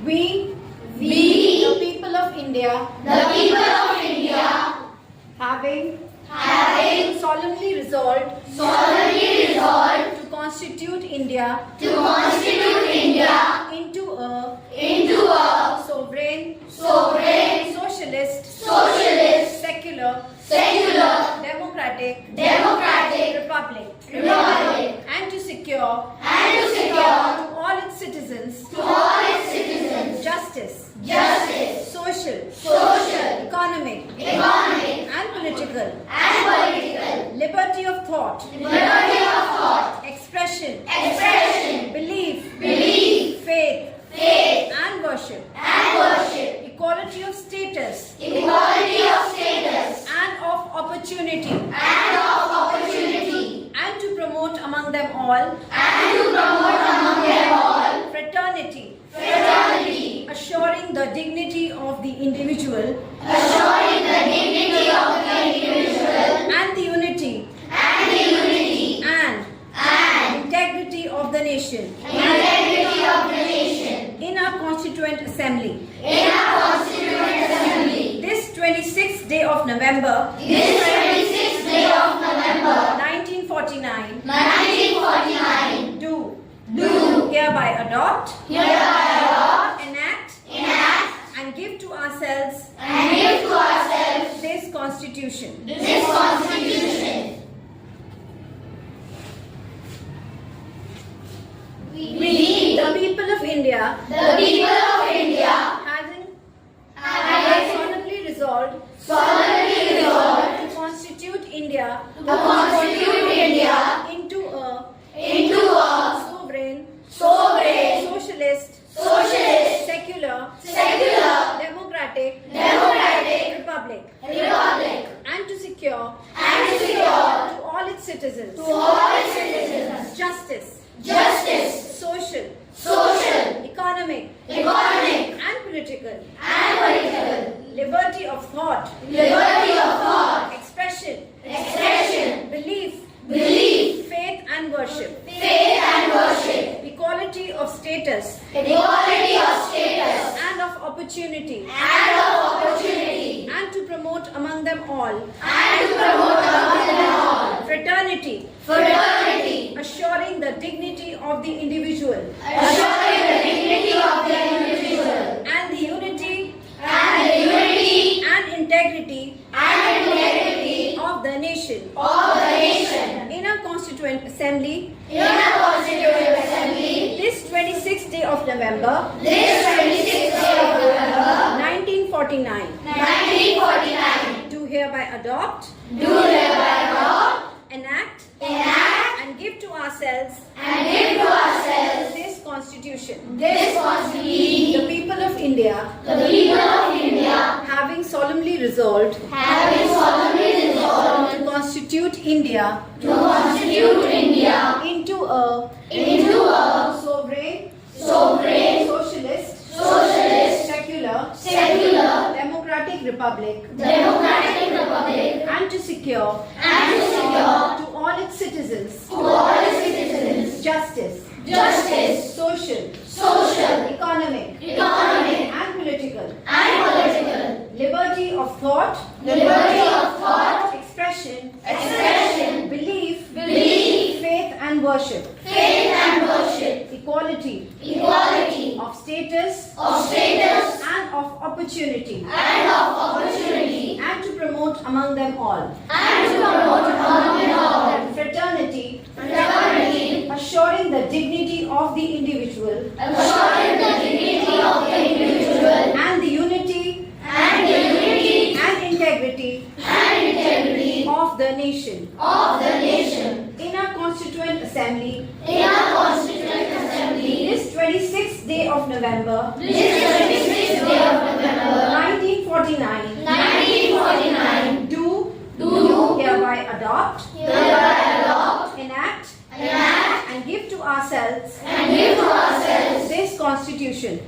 We, the people of India, having solemnly resolved to constitute India into a sovereign, socialist, secular, democratic republic, and to secure to all its citizens justice, social, economic, and political liberty of thought, expression, belief, faith, and worship, equality of status and of opportunity, and to promote among them all fraternity, assuring the dignity of the individual and the unity and integrity of the nation in our Constituent Assembly. This 26th day of November 1949 do hereby adopt, enact, and give to ourselves this Constitution. We, the people of India, having solemnly resolved to constitute India into a sovereign, socialist, secular, democratic republic, and to secure to all its citizens justice, social, economic, and political liberty of thought, expression, belief, faith, and worship, equality of status and of opportunity, and to promote among them all fraternity, assuring the dignity of the individual and the unity and integrity of the nation in our Constituent Assembly this 26th day of November 1949 do hereby adopt, enact, and give to ourselves this Constitution. The people of India, having solemnly resolved to constitute India into a sovereign, socialist, secular, democratic republic, and to secure to all its citizens justice, social, economic, and political liberty of thought, expression, belief, faith, and worship, equality of status and of opportunity, and to promote among them all fraternity, assuring the dignity of the individual and the unity and integrity of the nation in our Constituent Assembly this 26th day of November 1949 do hereby adopt, enact, and give to ourselves this Constitution.